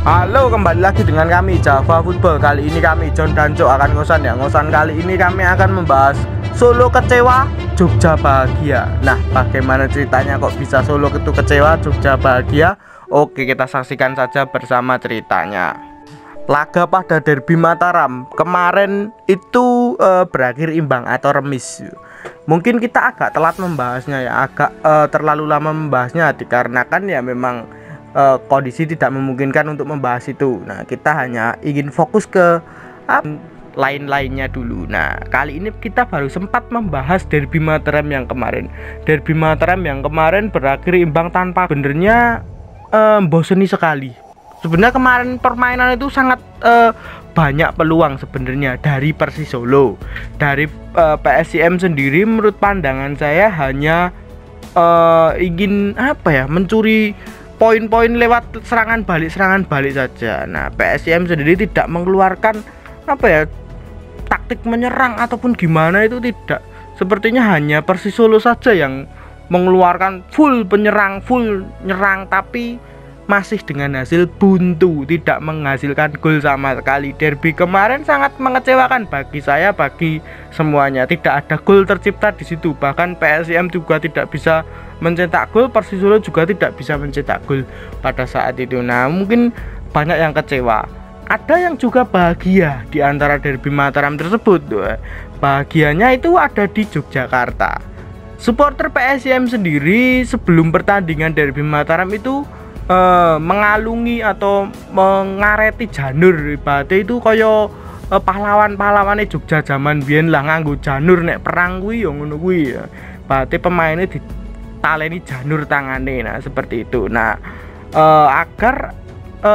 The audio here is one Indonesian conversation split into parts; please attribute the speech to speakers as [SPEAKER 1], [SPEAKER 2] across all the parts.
[SPEAKER 1] Halo, kembali lagi dengan kami Java Football. Kali ini kami John dan Cok akan ngosan ya. Ngosan kali ini kami akan membahas Solo kecewa, Jogja bahagia. Nah, bagaimana ceritanya kok bisa Solo itu kecewa, Jogja bahagia? Oke, kita saksikan saja bersama ceritanya. Laga pada Derby Mataram kemarin itu berakhir imbang atau remis. Mungkin kita agak telat membahasnya ya, agak terlalu lama membahasnya dikarenakan ya memang kondisi tidak memungkinkan untuk membahas itu. Nah, kita hanya ingin fokus ke lain-lainnya dulu. Nah, kali ini kita baru sempat membahas Derby Mataram yang kemarin. Derby Mataram yang kemarin berakhir imbang tanpa benernya bosseni sekali. Sebenarnya kemarin permainan itu sangat banyak peluang sebenarnya dari Persis Solo. Dari PSIM sendiri menurut pandangan saya hanya ingin mencuri poin-poin lewat serangan balik saja. Nah, PSIM sendiri tidak mengeluarkan taktik menyerang ataupun gimana, itu tidak. Sepertinya hanya Persis Solo saja yang mengeluarkan full penyerang, full nyerang, tapi masih dengan hasil buntu, tidak menghasilkan gol sama sekali. Derby kemarin sangat mengecewakan bagi saya, bagi semuanya. Tidak ada gol tercipta di situ. Bahkan PSIM juga tidak bisa mencetak gol, Persis Solo juga tidak bisa mencetak gol pada saat itu. Nah, mungkin banyak yang kecewa. Ada yang juga bahagia di antara Derby Mataram tersebut. Bahagianya itu ada di Yogyakarta. Supporter PSIM sendiri sebelum pertandingan Derby Mataram itu mengalungi atau mengareti janur. Ibaratnya itu kaya pahlawan-pahlawane Jogja zaman biyen lah, nganggo janur nek perang kuwi ya ngono kuwi ya. Ibaratnya pemainnya ditaleni janur tangane. Nah, seperti itu. Nah, agar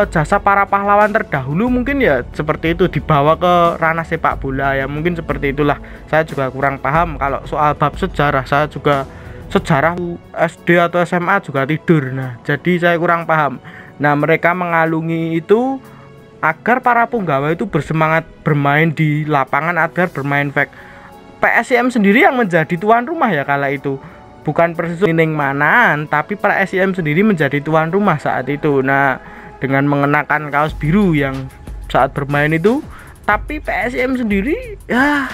[SPEAKER 1] jasa para pahlawan terdahulu mungkin ya seperti itu dibawa ke ranah sepak bola ya, mungkin seperti itulah. Saya juga kurang paham kalau soal bab sejarah. Saya juga sejarah SD atau SMA juga tidur. Nah, jadi saya kurang paham. Nah, mereka mengalungi itu agar para punggawa itu bersemangat bermain di lapangan, agar bermain fair. PSIM sendiri yang menjadi tuan rumah ya kala itu. Bukan Persis Ning Manan, tapi PSIM sendiri menjadi tuan rumah saat itu. Nah, dengan mengenakan kaos biru yang saat bermain itu, tapi PSIM sendiri ya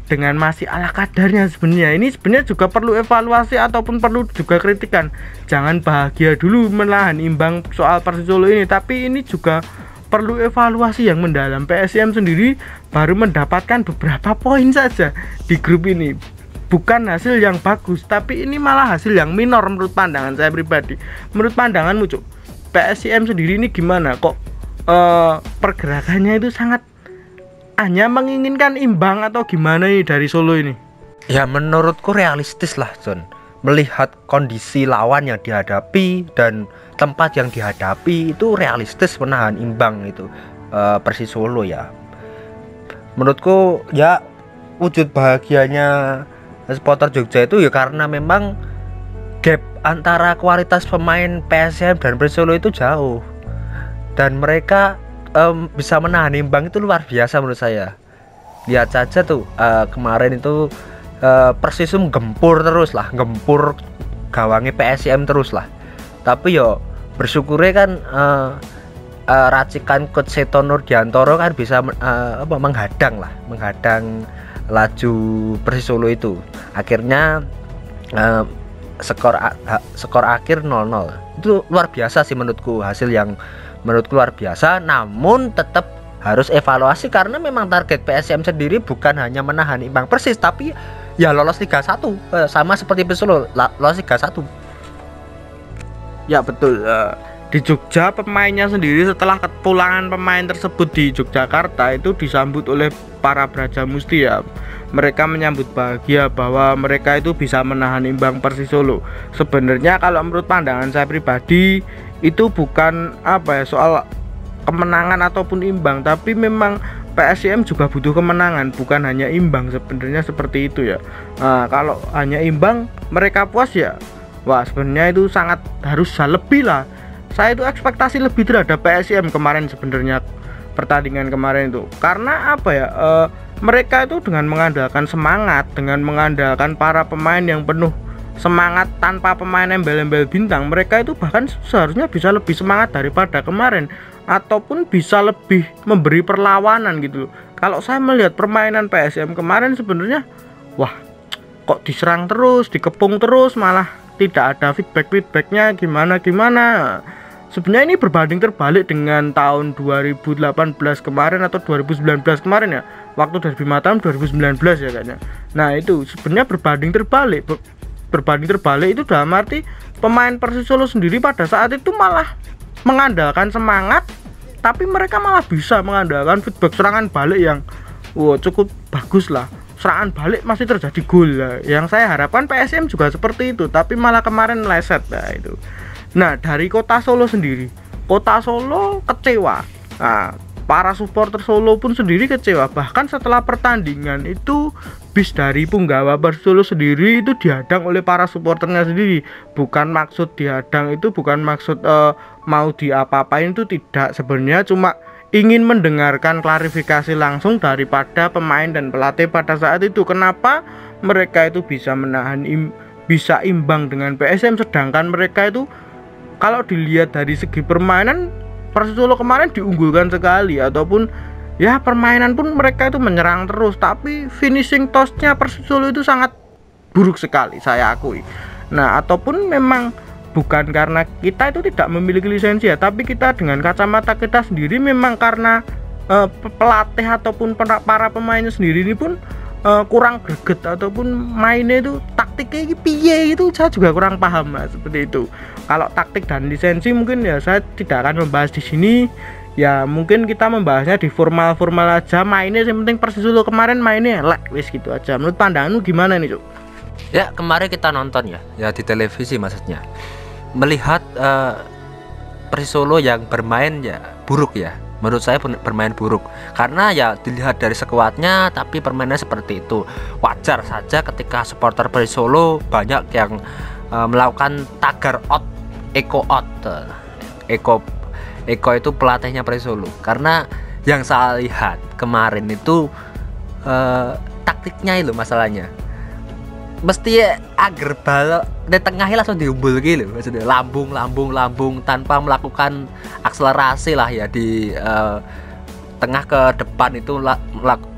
[SPEAKER 1] dengan masih ala kadarnya sebenarnya. Ini sebenarnya juga perlu evaluasi ataupun perlu juga kritikan. Jangan bahagia dulu menahan imbang soal Persis Solo ini, tapi ini juga perlu evaluasi yang mendalam. PSIM sendiri baru mendapatkan beberapa poin saja di grup ini. Bukan hasil yang bagus, tapi ini malah hasil yang minor menurut pandangan saya pribadi. Menurut pandanganmu, Cuk, PSIM sendiri ini gimana? Kok pergerakannya itu sangat hanya menginginkan imbang atau gimana nih dari Solo ini?
[SPEAKER 2] Ya, menurutku realistis lah, John. Melihat kondisi lawan yang dihadapi dan tempat yang dihadapi, itu realistis menahan imbang itu Persis Solo ya. Menurutku ya wujud bahagianya supporter Jogja itu ya karena memang gap antara kualitas pemain PSM dan Persis Solo itu jauh, dan mereka bisa menahan imbang itu luar biasa menurut saya. Lihat saja tuh kemarin itu Persisum gempur terus lah, gempur gawangnya PSIM terus lah. Tapi yo bersyukurnya kan racikan coach Seto Nurdiantoro kan bisa menghadang laju Persis Solo itu. Akhirnya skor akhir 0-0. Itu luar biasa sih menurutku, hasil yang menurutku luar biasa. Namun tetap harus evaluasi karena memang target PSIM sendiri bukan hanya menahan imbang Persis, tapi ya lolos Liga 1 sama seperti Persis Solo lolos Liga 1.
[SPEAKER 1] Ya betul. Di Jogja pemainnya sendiri setelah kepulangan pemain tersebut di Yogyakarta itu disambut oleh para Braja Musti ya. Mereka menyambut bahagia bahwa mereka itu bisa menahan imbang Persis Solo. Sebenarnya kalau menurut pandangan saya pribadi itu bukan soal kemenangan ataupun imbang, tapi memang PSIM juga butuh kemenangan, bukan hanya imbang. Sebenarnya seperti itu ya. Nah, kalau hanya imbang mereka puas ya, wah sebenarnya itu sangat harus lebih lah. Saya itu ekspektasi lebih terhadap PSIM kemarin sebenarnya, pertandingan kemarin itu, karena mereka itu dengan mengandalkan semangat, dengan mengandalkan para pemain yang penuh semangat tanpa pemain embel-embel bintang, mereka itu bahkan seharusnya bisa lebih semangat daripada kemarin. ataupun bisa lebih memberi perlawanan gitu loh. Kalau saya melihat permainan PSM kemarin sebenarnya wah, kok diserang terus, dikepung terus, malah tidak ada feedbacknya gimana. Sebenarnya ini berbanding terbalik dengan tahun 2018 kemarin atau 2019 kemarin ya, waktu derby Mataram 2019 ya kayaknya. Nah itu sebenarnya berbanding terbalik itu dalam arti pemain Persis Solo sendiri pada saat itu malah mengandalkan semangat, tapi mereka malah bisa mengandalkan feedback serangan balik yang cukup bagus lah. Serangan balik masih terjadi gol lah. Yang saya harapkan PSM juga seperti itu, tapi malah kemarin meleset lah itu. Nah dari Kota Solo sendiri, Kota Solo kecewa. Nah, para supporter Solo pun sendiri kecewa. Bahkan setelah pertandingan itu bis dari Punggawa Persis Solo sendiri itu dihadang oleh para supporternya sendiri. Bukan maksud dihadang itu bukan maksud mau diapa-apain, itu tidak. Sebenarnya cuma ingin mendengarkan klarifikasi langsung daripada pemain dan pelatih pada saat itu. Kenapa mereka itu bisa menahan bisa imbang dengan PSM, sedangkan mereka itu kalau dilihat dari segi permainan Persis Solo kemarin diunggulkan sekali, ataupun ya permainan pun mereka itu menyerang terus, tapi finishing tossnya Persis Solo itu sangat buruk sekali, saya akui. Nah ataupun memang bukan karena kita itu tidak memiliki lisensi ya, tapi kita dengan kacamata kita sendiri memang karena pelatih ataupun para pemainnya sendiri ini pun kurang greget, ataupun mainnya itu taktiknya piye itu saya juga kurang paham lah, seperti itu. Kalau taktik dan lisensi mungkin ya saya tidak akan membahas di sini. Ya mungkin kita membahasnya di formal aja. Mainnya yang penting Persis Solo kemarin mainnya elek, wis gitu aja. Menurut pandanganmu gimana nih, Cuk?
[SPEAKER 2] Ya kemarin kita nonton ya di televisi maksudnya. Melihat Persis Solo yang bermain ya buruk ya. Menurut saya bermain buruk karena ya dilihat dari skuadnya, tapi permainannya seperti itu. Wajar saja ketika supporter Persis Solo banyak yang melakukan tagar out, Eko itu pelatihnya Persis Solo. Karena yang saya lihat kemarin itu taktiknya itu masalahnya. Mesti agar bal di tengahnya langsung diumbul gitu, maksudnya lambung tanpa melakukan akselerasi lah ya di tengah ke depan itu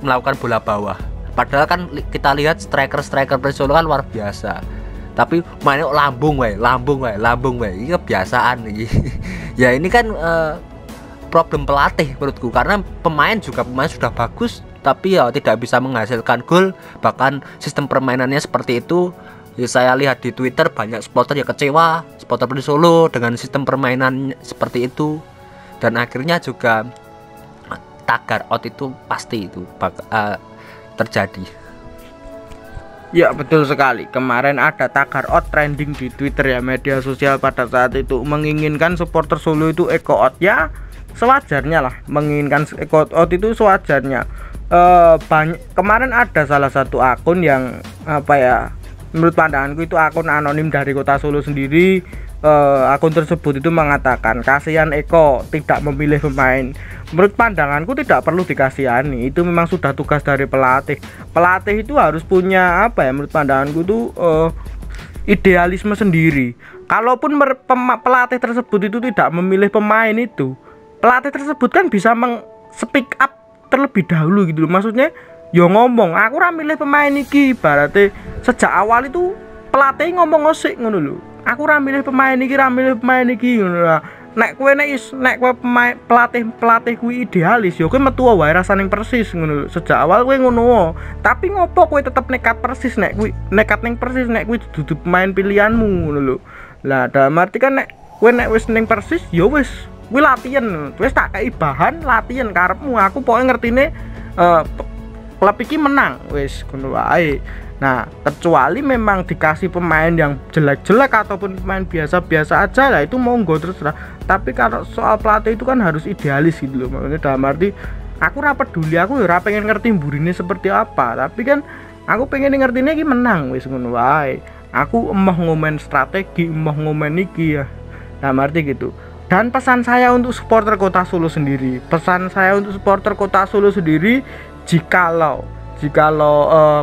[SPEAKER 2] melakukan bola bawah. Padahal kan kita lihat striker Persis Solo kan luar biasa, tapi mainnya lambung wae. Ini kebiasaan nih. Ya ini kan problem pelatih menurutku, karena pemain sudah bagus tapi ya tidak bisa menghasilkan gol. Bahkan sistem permainannya seperti itu ya, saya lihat di Twitter banyak supporter yang kecewa, supporter Persis Solo dengan sistem permainan seperti itu, dan akhirnya juga tagar out itu pasti itu terjadi.
[SPEAKER 1] Ya betul sekali, kemarin ada tagar out trending di Twitter ya, media sosial pada saat itu menginginkan supporter Solo itu eco out. Ya sewajarnya lah, menginginkan eco out itu sewajarnya. Kemarin ada salah satu akun yang menurut pandanganku itu akun anonim dari Kota Solo sendiri. Akun tersebut itu mengatakan kasihan Eko tidak memilih pemain. Menurut pandanganku tidak perlu dikasihani, itu memang sudah tugas dari pelatih. Pelatih itu harus punya menurut pandanganku itu idealisme sendiri. Kalaupun pelatih tersebut itu tidak memilih pemain, itu pelatih tersebut kan bisa speak up terlebih dahulu gitu loh. Maksudnya yo ngomong aku ora milih pemain iki, berarti sejak awal itu pelatih ngomong ngosik ngono lho. Aku ora milih pemain iki ngono lah. Nek kowe pelatih kuwi idealis yo kowe metu wae rasane Persis ngono lho. Sejak awal kowe ngono. Tapi ngopo kowe tetep nekat Persis nek kuwi dudu pemain pilihanmu ngono lho. Lah dalam arti kan nek kowe wis ning Persis yo wis kuwi latihan, wis tak kei bahan latihan karepmu. Aku pokoke ngertine klub iki menang wis ngono wae. Nah, kecuali memang dikasih pemain yang jelek-jelek ataupun pemain biasa-biasa aja lah, itu monggo terserah. Tapi kalau soal pelatih itu kan harus idealis gitu loh. Makanya dalam arti aku ora peduli, aku ora pengen ngerti mburine seperti apa, tapi kan aku pengen ngertine iki menang wis ngono wae. Aku emoh ngomen strategi, emoh ngomen iki ya. Dalam arti gitu. Dan pesan saya untuk supporter Kota Solo sendiri, jikalau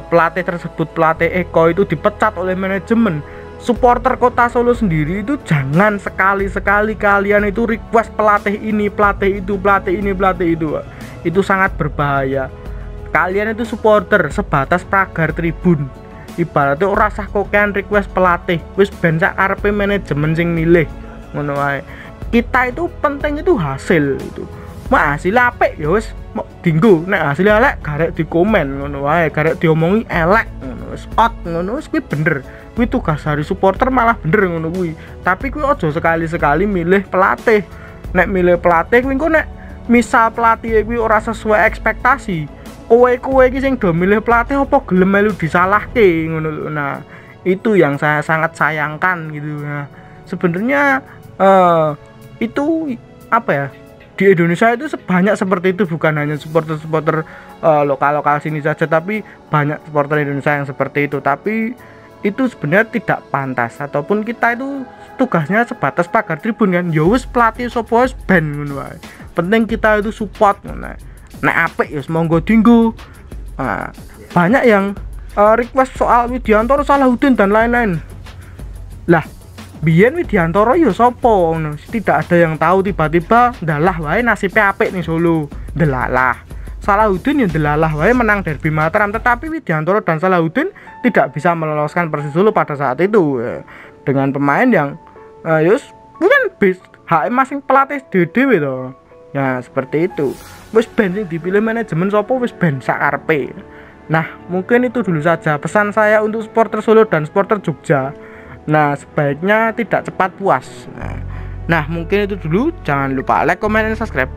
[SPEAKER 1] pelatih tersebut, pelatih Eko itu dipecat oleh manajemen, supporter Kota Solo sendiri itu jangan sekali-sekali kalian itu request pelatih ini, pelatih itu, pelatih ini, pelatih itu. Itu sangat berbahaya. Kalian itu supporter sebatas pagar tribun. Ibaratnya ora sah kokean request pelatih, wis ben sak karepe manajemen sing milih. Ngono wae. Kita itu penting itu hasil itu. Mak hasil apik ya wis dinggo, nek hasil elek garek dikomen ngono wae, garek diomongi elek ngono wis out ngono wis kuwi bener. Kuwi tugas dari supporter malah bener ngono kuwi. Tapi kuwi aja sekali-sekali milih pelatih. Nek milih pelatih kuwi engko nek misal pelatih kuwi ora sesuai ekspektasi, kowe iki sing do milih pelatih apa gelem melu disalahke ngono. Nah, itu yang saya sangat sayangkan gitu. Nah, sebenarnya itu apa ya? Di Indonesia itu sebanyak seperti itu, bukan hanya supporter-supporter lokal-lokal sini saja, tapi banyak supporter Indonesia yang seperti itu. Tapi itu sebenarnya tidak pantas, ataupun kita itu tugasnya sebatas pagar tribun kan. Ya wis pelatih sapa wis ben ngono wae. Penting kita itu support ngono. Nek apik ya monggo dinggo. Nah, banyak yang request soal Widiantoro, Salahuddin dan lain-lain. Lah, biyen Widiantoro ya sapa ngono? Tidak ada yang tahu, tiba-tiba ndalah wae nasibnya apik ning Solo. Delalah. Salahuddin ya delalah wae menang derby Mataram, tetapi Widiantoro dan Salahuddin tidak bisa meloloskan Persis Solo pada saat itu dengan pemain yang bukan hak masing pelatih dhewe to. Ya seperti itu. Wis ben sing dipilih manajemen sapa wis ben sak karepe. Nah, mungkin itu dulu saja pesan saya untuk supporter Solo dan supporter Jogja. Nah, sebaiknya tidak cepat puas. Nah, mungkin itu dulu. Jangan lupa like, comment, dan subscribe.